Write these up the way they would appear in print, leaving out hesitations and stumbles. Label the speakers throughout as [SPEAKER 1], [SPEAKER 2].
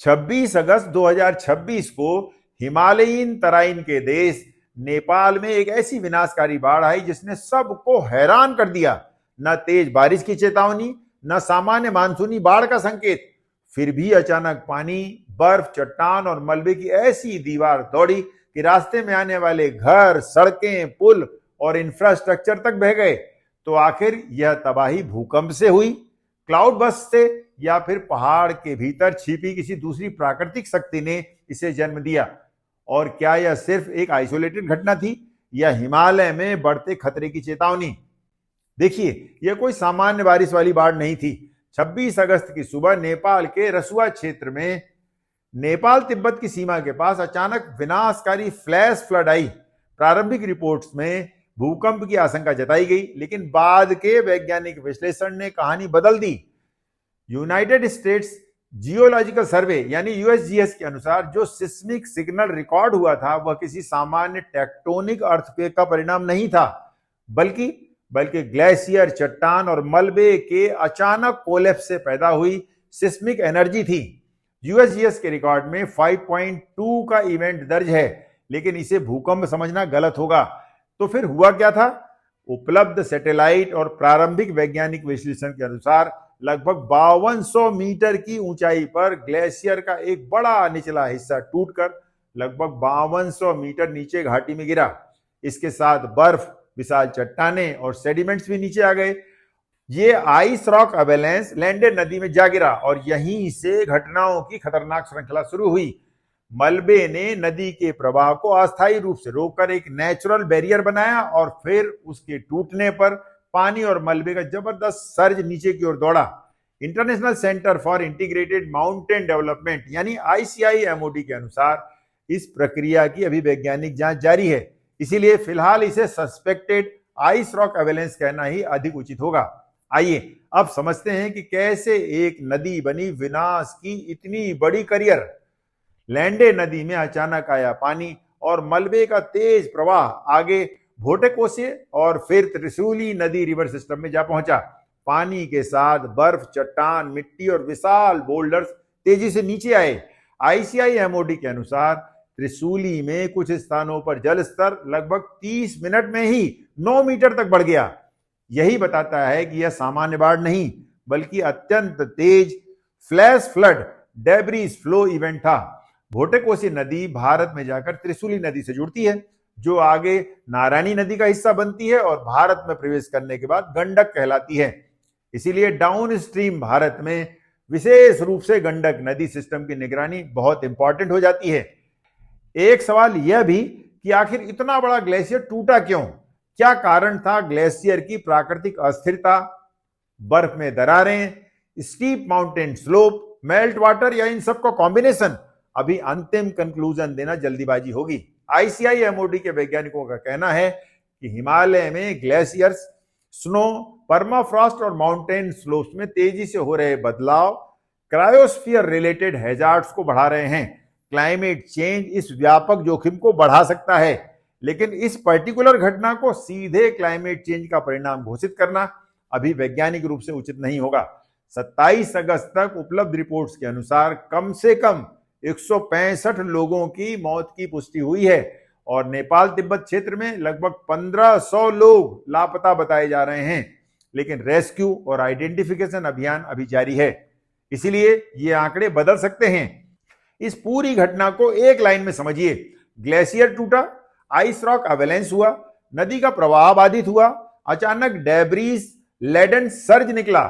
[SPEAKER 1] 26 अगस्त 2026 को हिमालयीन तराइन के देश नेपाल में एक ऐसी विनाशकारी बाढ़ आई जिसने सबको हैरान कर दिया। न तेज बारिश की चेतावनी, न सामान्य मानसूनी बाढ़ का संकेत, फिर भी अचानक पानी, बर्फ, चट्टान और मलबे की ऐसी दीवार दौड़ी कि रास्ते में आने वाले घर, सड़कें, पुल और इंफ्रास्ट्रक्चर तक बह गए। तो आखिर यह तबाही भूकंप से हुई, क्लाउड बस्ट से, या फिर पहाड़ के भीतर छिपी किसी दूसरी प्राकृतिक शक्ति ने इसे जन्म दिया? और क्या यह सिर्फ एक आइसोलेटेड घटना थी या हिमालय में बढ़ते खतरे की चेतावनी? देखिए, यह कोई सामान्य बारिश वाली बाढ़ नहीं थी। 26 अगस्त की सुबह नेपाल के रसुआ क्षेत्र में नेपाल तिब्बत की सीमा के पास अचानक विनाशकारी फ्लैश फ्लड आई। प्रारंभिक रिपोर्ट्स में भूकंप की आशंका जताई गई, लेकिन बाद के वैज्ञानिक विश्लेषण ने कहानी बदल दी। यूनाइटेड स्टेट्स जियोलॉजिकल सर्वे यानी यूएसजीएस के अनुसार जो सिस्मिक सिग्नल रिकॉर्ड हुआ था वह किसी सामान्य टेक्टोनिक अर्थक्वेक का परिणाम नहीं था, बल्कि ग्लेशियर, चट्टान और मलबे के अचानक कोलैप्स से पैदा हुई सिस्मिक एनर्जी थी। यूएसजीएस के रिकॉर्ड में 5.2 का इवेंट दर्ज है, लेकिन इसे भूकंप समझना गलत होगा। तो फिर हुआ क्या था? उपलब्ध सैटेलाइट और प्रारंभिक वैज्ञानिक विश्लेषण के अनुसार लगभग 5200 मीटर की ऊंचाई पर ग्लेशियर का एक बड़ा निचला हिस्सा टूटकर लगभग 5200 मीटर नीचे घाटी में गिरा। इसके साथ बर्फ, विशाल चट्टानें और सेडिमेंट्स भी नीचे आ गए। ये आइस रॉक अवेलेंस लैंडे नदी में जा गिरा और यहीं से घटनाओं की खतरनाक श्रृंखला शुरू हुई। मलबे ने नदी के प्रवाह को अस्थायी रूप से रोककर एक नेचुरल बैरियर बनाया और फिर उसके टूटने पर पानी और मलबे का जबरदस्त सर्ज नीचे की ओर दौड़ा। International centre for integrated mountain development यानी ICIMOD के अनुसार इस प्रक्रिया की अभी वैज्ञानिक जांच जारी है, इसीलिए फिलहाल इसे सस्पेक्टेड आइस रॉक एवेलेंस कहना ही अधिक उचित होगा। आइए अब समझते हैं कि कैसे एक नदी बनी विनाश की इतनी बड़ी करियर। लैंडे नदी में अचानक आया पानी और मलबे का तेज प्रवाह आगे भोटेकोसे और फिर त्रिशूली नदी रिवर सिस्टम में जा पहुंचा। पानी के साथ बर्फ, चट्टान, मिट्टी और विशाल बोल्डर्स तेजी से नीचे आए। ICIMOD के अनुसार त्रिशूली में कुछ स्थानों पर जल स्तर लगभग 30 मिनट में ही 9 मीटर तक बढ़ गया। यही बताता है कि यह सामान्य बाढ़ नहीं, बल्कि अत्यंत तेज flash flood debris flow event था। भोटेकोसी नदी भारत में जाकर त्रिशूली नदी से जुड़ती है, जो आगे नारायणी नदी का हिस्सा बनती है और भारत में प्रवेश करने के बाद गंडक कहलाती है। इसीलिए डाउन स्ट्रीम भारत में विशेष रूप से गंडक नदी सिस्टम की निगरानी बहुत इंपॉर्टेंट हो जाती है। एक सवाल यह भी कि आखिर इतना बड़ा ग्लेशियर टूटा क्यों? क्या कारण था ग्लेशियर की प्राकृतिक अस्थिरता, बर्फ में दरारें, steep mountain slope, melt water या इन सब का कॉम्बिनेशन? अभी अंतिम कंक्लूजन देना जल्दीबाजी होगी। ICIMOD के वैज्ञानिकों का कहना है कि हिमालय में ग्लेशियर्स, स्नो, परमाफ्रॉस्ट और माउंटेन स्लोप्स में तेजी से हो रहे बदलाव क्रायोस्फीयर रिलेटेड हैजार्ड्स को बढ़ा रहे हैं। क्लाइमेट चेंज इस व्यापक जोखिम को बढ़ा सकता है, लेकिन इस पर्टिकुलर घटना को सीधे क्लाइमेट चेंज का परिणाम घोषित करना अभी वैज्ञानिक रूप से उचित नहीं होगा। 27 अगस्त तक उपलब्ध रिपोर्ट्स के अनुसार कम से कम 165 लोगों की मौत की पुष्टि हुई है और नेपाल तिब्बत क्षेत्र में लगभग 1500 लोग लापता बताए जा रहे हैं, लेकिन रेस्क्यू और आइडेंटिफिकेशन अभियान अभी जारी है। इसीलिए ये आंकड़े बदल सकते हैं। इस पूरी घटना को एक लाइन में समझिए। ग्लेशियर टूटा, आइस रॉक अवेलेंस हुआ, नदी का प्रवाह बाधित हुआ, अचानक डेब्रीज लेडन सर्ज निकला,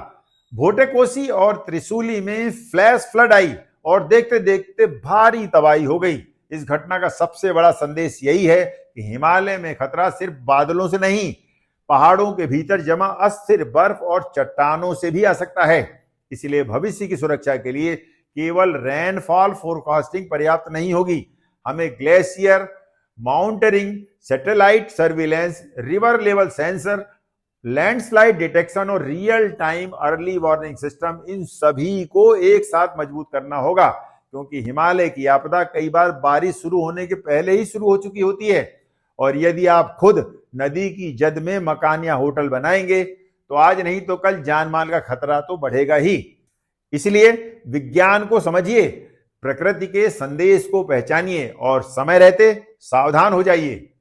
[SPEAKER 1] भोटेकोसी और त्रिशूली में फ्लैश फ्लड आई और देखते देखते भारी तबाही हो गई। इस घटना का सबसे बड़ा संदेश यही है कि हिमालय में खतरा सिर्फ बादलों से नहीं, पहाड़ों के भीतर जमा अस्थिर बर्फ और चट्टानों से भी आ सकता है। इसलिए भविष्य की सुरक्षा के लिए केवल रेनफॉल फोरकास्टिंग पर्याप्त नहीं होगी। हमें glacier monitoring, satellite surveillance, river level sensor, landslide detection और real time early warning system, इन सभी को एक साथ मजबूत करना होगा, क्योंकि हिमालय की आपदा कई बार बारिश शुरू होने के पहले ही शुरू हो चुकी होती है। और यदि आप खुद नदी की जद में मकान या होटल बनाएंगे तो आज नहीं तो कल जान माल का खतरा तो बढ़ेगा ही। इसलिए विज्ञान को समझिए, प्रकृति के संदेश को पहचानिए और समय रहते सावधान हो जाइए।